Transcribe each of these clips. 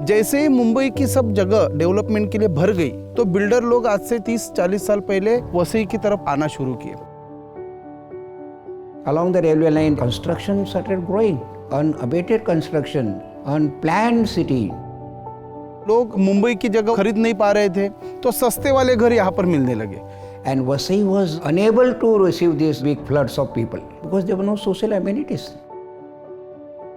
जैसे ही मुंबई की सब जगह डेवलपमेंट के लिए भर गई तो बिल्डर लोग आज से 30-40 साल पहले वसई की तरफ आना शुरू किए। Along the railway line, construction started growing, unabated construction, unplanned city. लोग मुंबई की जगह खरीद नहीं पा रहे थे तो सस्ते वाले घर यहाँ पर मिलने लगे। And Vasai was unable to receive these big floods of people because there were no social amenities.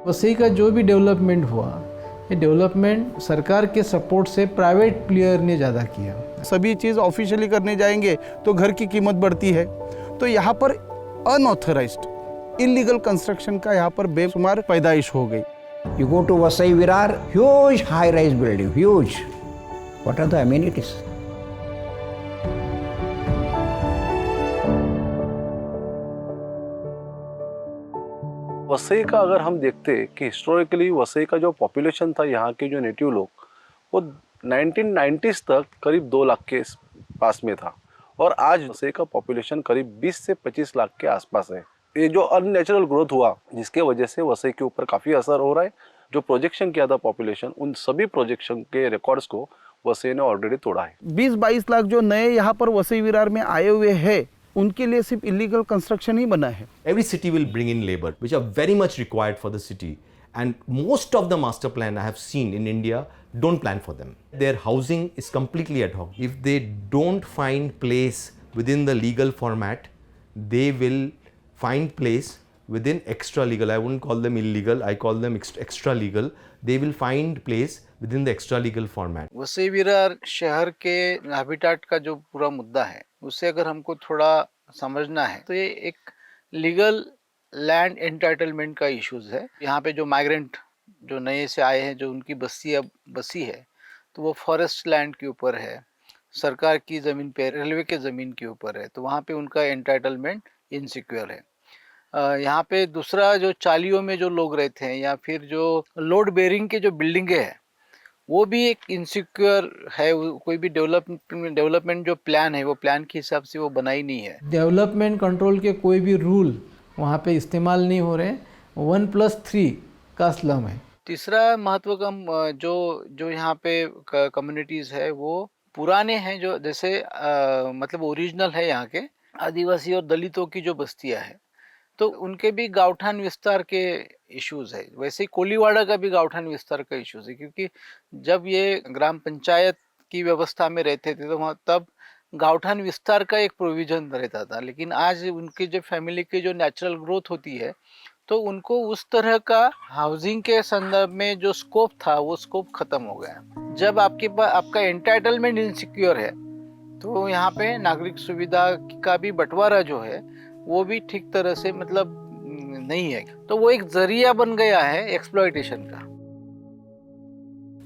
Vasai का जो भी डेवलपमेंट हुआ, ये डेवलपमेंट सरकार के सपोर्ट से प्राइवेट प्लेयर ने ज़्यादा किया। सभी चीज़ ऑफिशियली करने जाएंगे तो घर की कीमत बढ़ती है, तो यहाँ पर अनऑथराइज्ड इलीगल कंस्ट्रक्शन का यहाँ पर बेशुमार पैदाइश हो गई। You go to Vasai Virar, huge high-rise building, huge. What are the amenities? Vasai का अगर हम देखते कि हिस्टोरिकली वसई का जो पॉपुलेशन था, यहाँ के जो नेटिव लोग, वो 1990s तक करीब 2 लाख के पास में था और आज वसई का पॉपुलेशन करीब 20 से 25 लाख के आसपास है। ये जो अननेचुरल ग्रोथ हुआ जिसके वजह से वसई के ऊपर काफ़ी असर हो रहा है। जो प्रोजेक्शन किया था पॉपुलेशन, उन सभी प्रोजेक्शन के रिकॉर्ड्स को वसई ने ऑलरेडी तोड़ा है। 20-22 लाख जो नए यहाँ पर वसई विरार में आए हुए हैं उनके लिए सिर्फ इलीगल कंस्ट्रक्शन ही बना है। Every city will bring in labor, which are very much required for the city. And most of the master plan I have seen in India don't plan for them. Their housing is completely ad hoc. If they don't find place within the legal format, they will find place within extra legal. I wouldn't call them illegal, I call them extra legal. They will find place within the extra legal format. Vasai Virar शहर के habitat का जो पूरा मुद्दा है उससे अगर हमको थोड़ा समझना है तो ये एक लीगल लैंड एंटाइटलमेंट का इश्यूज है। यहाँ पे जो माइग्रेंट जो नए से आए हैं, जो उनकी बस्ती अब बसी है, तो वो फॉरेस्ट लैंड के ऊपर है, सरकार की ज़मीन पे, रेलवे के ज़मीन के ऊपर है, तो वहाँ पे उनका एंटाइटलमेंट इनसिक्योर है। यहाँ पे दूसरा जो चालियों में जो लोग रहते हैं या फिर जो लोड बेरिंग के जो बिल्डिंगें हैं वो भी एक इनसिक्योर है। कोई भी डेवलपमेंट जो प्लान है वो प्लान के हिसाब से वो बनाई नहीं है। डेवलपमेंट कंट्रोल के कोई भी रूल वहाँ पे इस्तेमाल नहीं हो रहे। 1+3 का स्लम है। तीसरा महत्व का जो यहाँ पे कम्युनिटीज़ है वो पुराने हैं, जो जैसे मतलब ओरिजिनल है यहाँ के आदिवासी और दलितों की जो बस्तियाँ हैं, तो उनके भी गाँवठान विस्तार के इश्यूज है। वैसे ही कोलीवाड़ा का भी गाँवठान विस्तार का इश्यूज है, क्योंकि जब ये ग्राम पंचायत की व्यवस्था में रहते थे तो वहाँ तब गाँवठान विस्तार का एक प्रोविजन रहता था, लेकिन आज उनकी जो फैमिली की जो नेचुरल ग्रोथ होती है तो उनको उस तरह का हाउसिंग के संदर्भ में जो स्कोप था वो स्कोप खत्म हो गया। जब आपके पास आपका एंटाइटलमेंट इनसिक्योर है तो यहाँ पे नागरिक सुविधा का भी बंटवारा जो है वो भी ठीक तरह से मतलब नहीं है, तो वो एक जरिया बन गया है एक्सप्लॉयटेशन का।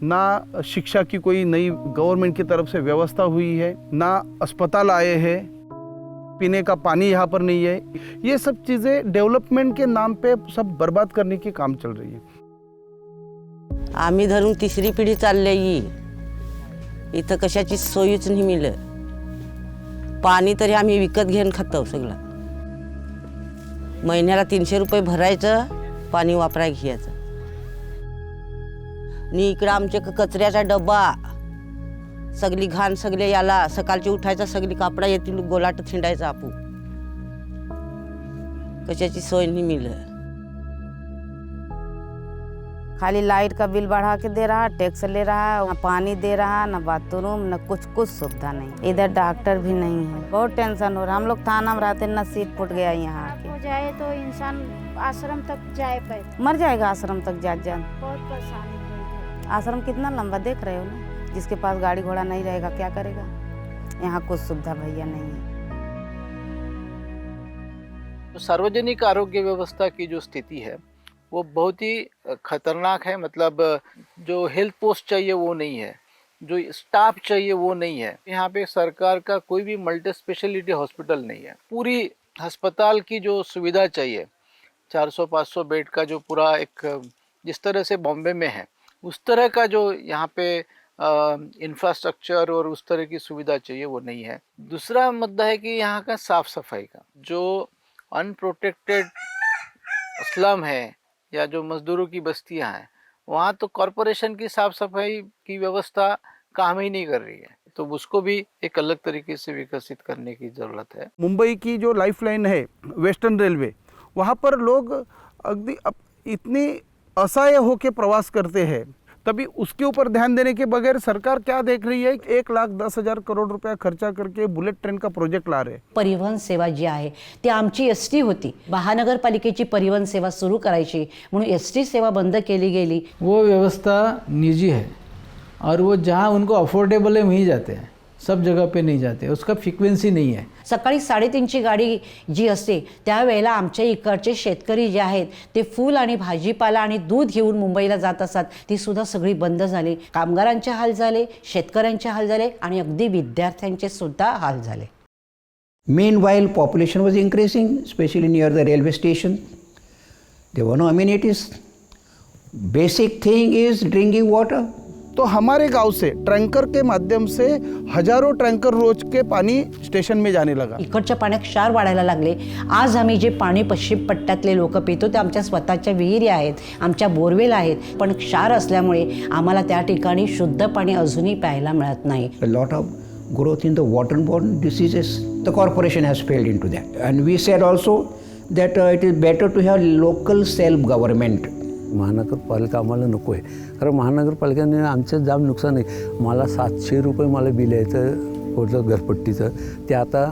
ना शिक्षा की कोई नई गवर्नमेंट की तरफ से व्यवस्था हुई है, ना अस्पताल आए हैं, पीने का पानी यहाँ पर नहीं है। ये सब चीजें डेवलपमेंट के नाम पे सब बर्बाद करने की काम चल रही है। आम्ही धरून 3री पिढी चालली, इथं कशाची सोयीच नाही मिळत। पाणी तरी आम्ही विकत घेऊन खातो सगळं। महिन्याला 300 रुपये भरायचं, पाणी वापरायला घ्यायचं। आणि इकडं आमचे कचऱ्याचा डब्बा, सगळी घाण सगळे याला सकाळची उठायचा, सगळी कापडा येतील गोलाट थिंडायचा आपू। कशाची सोय नहीं मिले। खाली लाइट का बिल बढ़ा के दे रहा, टैक्स ले रहा, ना पानी दे रहा, ना बाथरूम, ना कुछ सुविधा नहीं। इधर डॉक्टर भी नहीं है, बहुत टेंशन हो रहा। हम लोग थाना में रहते, नसीब फूट गया यहाँ आके। हो जाए तो इंसान आश्रम तक जाए पाए, मर जाएगा आश्रम तक जा। बहुत परेशानी है। आश्रम कितना लंबा देख रहे हो ना, जिसके पास गाड़ी घोड़ा नहीं रहेगा क्या करेगा। यहाँ कुछ सुविधा भैया नहीं है। तो सार्वजनिक आरोग्य व्यवस्था की जो स्थिति है वो बहुत ही खतरनाक है। मतलब जो हेल्थ पोस्ट चाहिए वो नहीं है, जो स्टाफ चाहिए वो नहीं है। यहाँ पे सरकार का कोई भी मल्टी स्पेशलिटी हॉस्पिटल नहीं है। पूरी अस्पताल की जो सुविधा चाहिए, 400-500 बेड का जो पूरा एक जिस तरह से बॉम्बे में है उस तरह का जो यहाँ पे इंफ्रास्ट्रक्चर और उस तरह की सुविधा चाहिए वो नहीं है। दूसरा मुद्दा है कि यहाँ का साफ सफाई का जो अनप्रोटेक्टेड स्लम है या जो मजदूरों की बस्तियाँ हैं वहाँ तो कॉरपोरेशन की साफ सफाई की व्यवस्था काम ही नहीं कर रही है, तो उसको भी एक अलग तरीके से विकसित करने की ज़रूरत है। मुंबई की जो लाइफलाइन है वेस्टर्न रेलवे, वहाँ पर लोग अगदी इतनी असहाय होकर प्रवास करते हैं, तभी उसके ऊपर ध्यान देने के बगैर सरकार क्या देख रही है, 1,10,000 करोड़ रुपया खर्चा करके बुलेट ट्रेन का प्रोजेक्ट ला रहे। परिवहन सेवा जी आहे ती आमची एस टी होती, महानगरपालिकेची परिवहन सेवा सुरू करायची म्हणून एस टी सेवा बंद केली गेली। वो व्यवस्था निजी है और वो जहाँ उनको अफोर्डेबल है वहीं जाते हैं, सब जगह पे नहीं जाते, उसका फ्रिक्वेन्सी नहीं है। सकाळी 3:30ची गाडी जी असते त्यावेळेला आमच्या इकडचे शेतकरी जे आहेत ते फूल आणि भाजीपाला आणि दूध घेऊन मुंबईला जात असतात, ती सुद्धा सगळी बंद झाली। कामगारांचे हाल झाले, शेतकऱ्यांचे हाल झाले आणि अगदी विद्यार्थ्यांचे सुद्धा हाल झाले। Meanwhile, population was increasing, especially near the railway station. There were no amenities. Basic thing is drinking water. तो हमारे गांव से टैंकर के माध्यम से हजारों टैंकर रोज के पानी स्टेशन में जाने लगा। इकडच्या पाण्यात क्षार वाढायला लागले। आज आम्ही जे पाणी पश्चिम पट्ट्यातले लोक पितो ते आमच्या स्वतःच्या विहिरी आहेत, आमच्या बोरवेल आहेत, पण क्षार असल्यामुळे आम्हाला त्या ठिकाणी शुद्ध पाणी अजूनही प्यायला मिळत नाही। A lot of growth in the waterborne diseases. The corporation has failed into that. And we said also that it is better to have local self-government. महानगरपालिका आम्हाला नको आहे, कारण महानगरपालिकेने आमचं जाम नुकसान आहे। मला 700 रुपये मला बिल यायचं होतं घरपट्टीचं, ते आता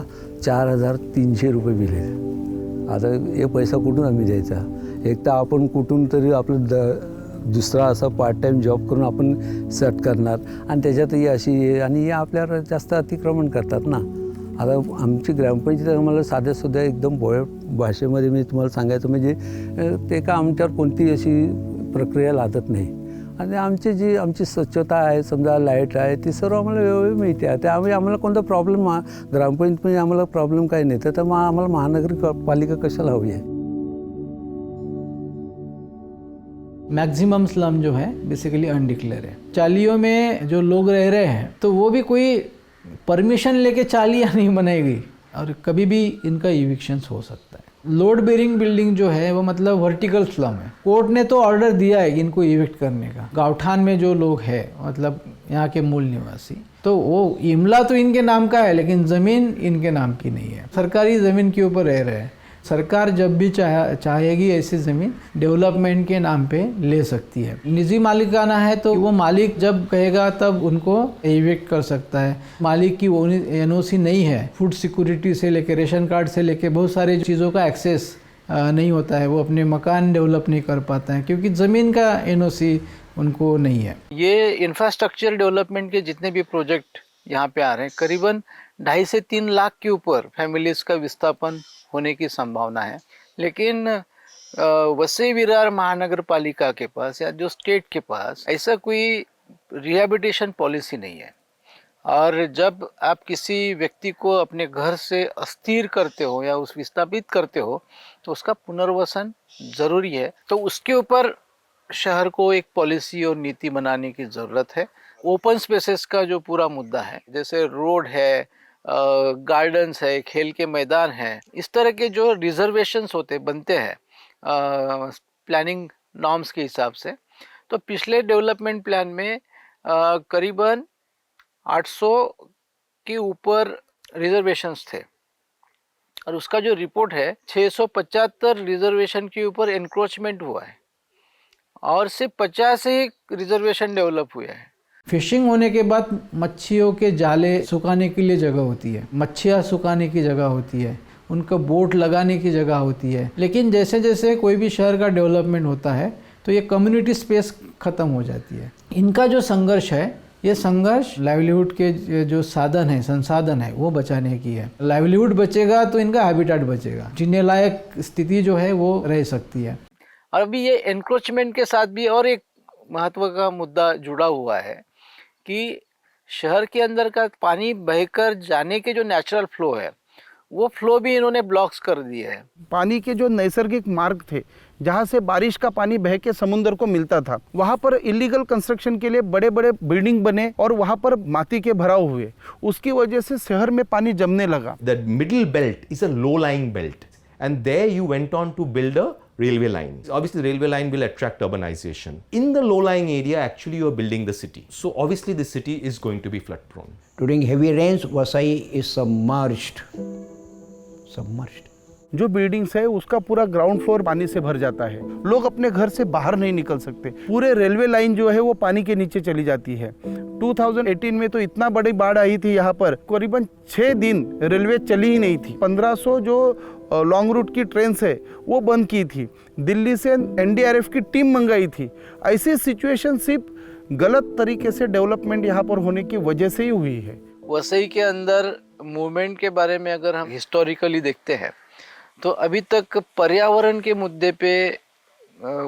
4,300 रुपये बिल आहे। आता हे पैसा कुठून आम्ही द्यायचा? एक तर आपण कुठून तरी आपलं दुसरा असा पार्ट टाईम जॉब करून आपण सेट करणार, आणि त्याच्यातही अशी आणि हे आपल्यावर जास्त अतिक्रमण करतात ना। आता आमची ग्रामपंचायत आम्हाला साध्यासुद्धा एकदम भोळ्या भाषेमध्ये मी तुम्हाला सांगायचं म्हणजे ते का आमच्यावर कोणती अशी प्रक्रिया लादत नाही, आणि आमची स्वच्छता आहे, समजा लाईट आहे, ती सर्व आम्हाला वेळोवेळी मिळते आहे। त्यामुळे आम्हाला कोणता प्रॉब्लेम ग्रामपंचायतमध्ये आम्हाला प्रॉब्लेम काही नाही, तर मग आम्हाला महानगरपालिका कशाला हवी आहे? मैक्सिमम स्लम जो है बेसिकली अनडिक्लेयर है। चालियों में जो लोग रह रहे हैं तो वो भी कोई परमिशन लेके चालियाँ नहीं बनाएगी और कभी भी इनका इविक्शंस हो सकता है। लोड बेरिंग बिल्डिंग जो है वो मतलब वर्टिकल स्लम है। कोर्ट ने तो ऑर्डर दिया है कि इनको इविक्ट करने का। गाँवठान में जो लोग हैं मतलब यहाँ के मूल निवासी, तो वो इमला तो इनके नाम का है लेकिन ज़मीन इनके नाम की नहीं है, सरकारी ज़मीन के ऊपर रह रहे हैं। सरकार जब भी चाहेगी ऐसी ज़मीन डेवलपमेंट के नाम पे ले सकती है। निजी मालिकाना है तो वो मालिक जब कहेगा तब उनको इविक्ट कर सकता है। मालिक की एनओसी नहीं है, फूड सिक्योरिटी से लेके रेशन कार्ड से लेके बहुत सारी चीज़ों का एक्सेस नहीं होता है, वो अपने मकान डेवलप नहीं कर पाता है क्योंकि ज़मीन का एनओसी उनको नहीं है। ये इंफ्रास्ट्रक्चर डेवलपमेंट के जितने भी प्रोजेक्ट यहाँ पे आ रहे हैं, करीबन 2.5 से 3 लाख के ऊपर फैमिलीज़ का विस्थापन होने की संभावना है। लेकिन वसई विरार महानगर पालिका के पास या जो स्टेट के पास ऐसा कोई रिहैबिलिटेशन पॉलिसी नहीं है। और जब आप किसी व्यक्ति को अपने घर से अस्थिर करते हो या उस विस्थापित करते हो तो उसका पुनर्वसन ज़रूरी है। तो उसके ऊपर शहर को एक पॉलिसी और नीति बनाने की ज़रूरत है। ओपन स्पेसेस का जो पूरा मुद्दा है, जैसे रोड है, गार्डन्स है, खेल के मैदान हैं, इस तरह के जो रिजर्वेशंस बनते हैं प्लानिंग नॉर्म्स के हिसाब से, तो पिछले डेवलपमेंट प्लान में करीबन 800 के ऊपर रिजर्वेशंस थे और उसका जो रिपोर्ट है 675 रिजर्वेशन के ऊपर एनक्रोचमेंट हुआ है और सिर्फ 50 ही रिजर्वेशन डेवलप हुए हैं। फिशिंग होने के बाद मच्छियों के जाले सुखाने के लिए जगह होती है, मच्छियाँ सुखाने की जगह होती है, उनका बोट लगाने की जगह होती है। लेकिन जैसे जैसे कोई भी शहर का डेवलपमेंट होता है तो ये कम्युनिटी स्पेस ख़त्म हो जाती है। इनका जो संघर्ष है, ये संघर्ष लाइवलीहुड के जो साधन है, संसाधन है, वो बचाने की है। लाइवलीहुड बचेगा तो इनका हैबिटेट बचेगा, जीने लायक स्थिति जो है वो रह सकती है। और अभी ये एनक्रोचमेंट के साथ भी और एक महत्व का मुद्दा जुड़ा हुआ है कि शहर के अंदर का पानी बहकर जाने के जो नेचुरल फ्लो है वो फ्लो भी इन्होंने ब्लॉक्स कर दिए हैं। पानी के जो नैसर्गिक मार्ग थे जहाँ से बारिश का पानी बह के समुद्र को मिलता था, वहाँ पर इलीगल कंस्ट्रक्शन के लिए बड़े बड़े बिल्डिंग बने और वहाँ पर माटी के भराव हुए, उसकी वजह से शहर में पानी जमने लगा। The middle belt is a low-lying belt and there you went on to build a railway lines. Obviously, the railway line will attract urbanization. In the low-lying area, actually, you are building the city. So obviously, the city is going to be flood-prone. During heavy rains, Vasai is submerged. जो buildings है उसका पूरा ground floor पानी से भर जाता है। लोग अपने घर से बाहर नहीं निकल सकते। पूरे रेलवे लाइन जो है वो पानी के नीचे चली जाती है। 2018 में तो इतना बड़ी बाढ़ आई थी यहाँ पर, करीबन 6 दिन रेलवे चली ही नहीं थी। 1500 जो लॉन्ग रूट की ट्रेन है वो बंद की थी। दिल्ली से NDRF की टीम मंगाई थी। ऐसी सिचुएशन सिर्फ गलत तरीके से डेवलपमेंट यहाँ पर होने की वजह से ही हुई है। वसई के अंदर मूवमेंट के बारे में अगर हम हिस्टोरिकली देखते हैं तो अभी तक पर्यावरण के मुद्दे पे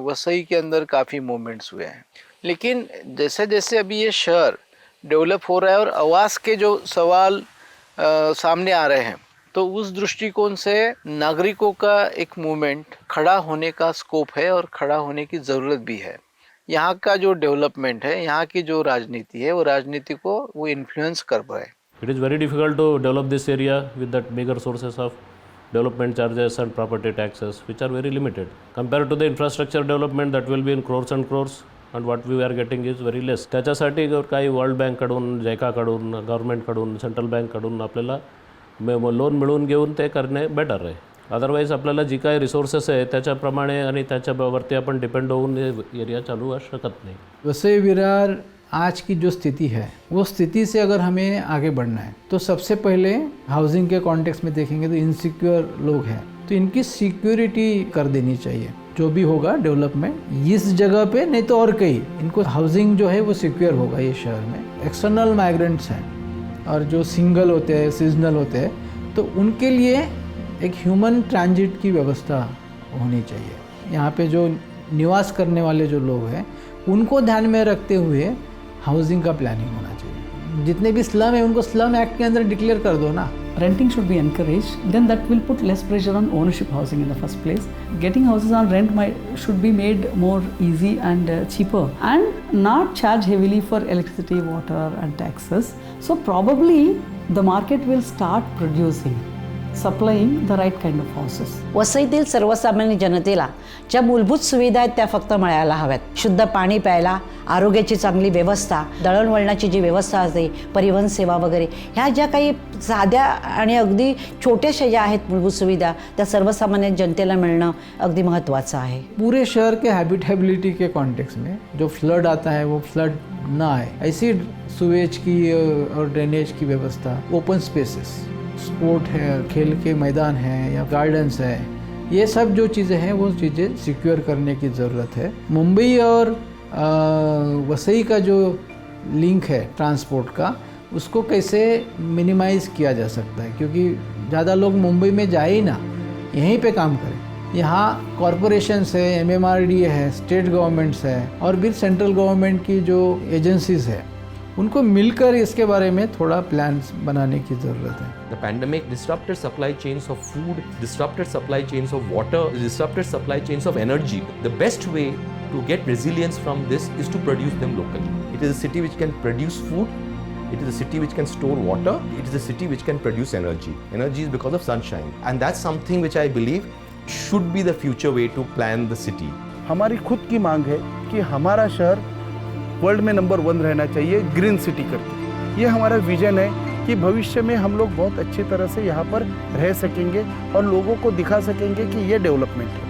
वसई के अंदर काफ़ी मूवमेंट्स हुए हैं, लेकिन जैसे जैसे अभी ये शहर डेवलप हो रहा है और आवास के जो सवाल सामने आ रहे हैं, तो उस दृष्टिकोण से नागरिकों का एक मूवमेंट खड़ा होने का स्कोप है और खड़ा होने की ज़रूरत भी है। यहाँ का जो डेवलपमेंट है, यहाँ की जो राजनीति है, वो राजनीति को वो इन्फ्लुएंस कर पाए। It is very difficult to develop this area with that bigger sources of development charges and property taxes, which are very limited compared to the infrastructure development that will be in crores and crores, and what we are getting is very less. त्याच्यासाठी काही world बँककडून, जैकाकडून, गव्हर्नमेंटकडून, central बँककडून आपल्याला loan मिळवून घेऊन ते करणे better आहे. Otherwise आपल्याला जी काही रिसोर्सेस आहे त्याच्याप्रमाणे आणि त्याच्यावरती आपण डिपेंड होऊन एरिया चालू असू शकत नाही. वसई विरार आज की जो स्थिति है, वो स्थिति से अगर हमें आगे बढ़ना है तो सबसे पहले हाउसिंग के कॉन्टेक्स्ट में देखेंगे तो इनसिक्योर लोग हैं, तो इनकी सिक्योरिटी कर देनी चाहिए। जो भी होगा डेवलपमेंट इस जगह पे, नहीं तो और कहीं इनको हाउसिंग जो है वो सिक्योर होगा ये शहर में। एक्सटर्नल माइग्रेंट्स हैं और जो सिंगल होते हैं, सीजनल होते हैं, तो उनके लिए एक ह्यूमन ट्रांजिट की व्यवस्था होनी चाहिए। यहाँ पे जो निवास करने वाले जो लोग हैं उनको ध्यान में रखते हुए हाउसिंग का प्लानिंग होना चाहिए। जितने भी स्लम है उनको स्लम एक्ट के अंदर डिक्लेयर कर दो ना। Renting should be encouraged, then that will put less pressure on ownership housing in the first place. Getting houses on rent should be made more easy and cheaper, and not charge heavily for electricity, water and taxes. So probably the market will start supplying the right kind of houses. वसईतील सर्वसामान्य जनतेला ज्या मूलभूत सुविधा आहेत त्या फक्त मिळायला हव्यात. शुद्ध पाणी प्यायला, आरोग्याची चांगली व्यवस्था, दळणवळणाची जी व्यवस्था असते, परिवहन सेवा वगैरे, ह्या ज्या काही साध्या आणि अगदी छोट्याशा ज्या आहेत मूलभूत सुविधा, त्या सर्वसामान्य जनतेला मिळणं अगदी महत्त्वाचं आहे. पूरे शहर के हैबिटेबिलिटी के कॉन्टेक्स्ट में जो फ्लड आता है वो फ्लड ना आए, ऐसी सुवेज की और ड्रेनेज की व्यवस्था, ओपन स्पेसेस, स्पोर्ट है, खेल के मैदान हैं या गार्डन्स है, ये सब जो चीज़ें हैं वो चीज़ें सिक्योर करने की ज़रूरत है। मुंबई और वसई का जो लिंक है ट्रांसपोर्ट का, उसको कैसे मिनिमाइज़ किया जा सकता है, क्योंकि ज़्यादा लोग मुंबई में जाए ही ना, यहीं पे काम करें। यहाँ कॉरपोरेशंस है, MMRDA है, स्टेट गवर्नमेंट्स है और भी सेंट्रल गवर्नमेंट की जो एजेंसीज़ है, उनको मिलकर इसके बारे में थोड़ा प्लान्स बनाने की ज़रूरत है। The pandemic disrupted supply chains of food, disrupted supply chains of water, disrupted supply chains of energy. The best way to get resilience from this is to produce them locally. It is a city which can produce food, it is a city which can store water, it is a city which can produce energy. Energy is because of sunshine, and that's something which I believe should be the future way to plan the city. हमारी खुद की मांग है कि हमारा शहर world में number 1 रहना चाहिए ग्रीन सिटी करके। ये हमारा विजन है कि भविष्य में हम लोग बहुत अच्छी तरह से यहाँ पर रह सकेंगे और लोगों को दिखा सकेंगे कि ये डेवलपमेंट है।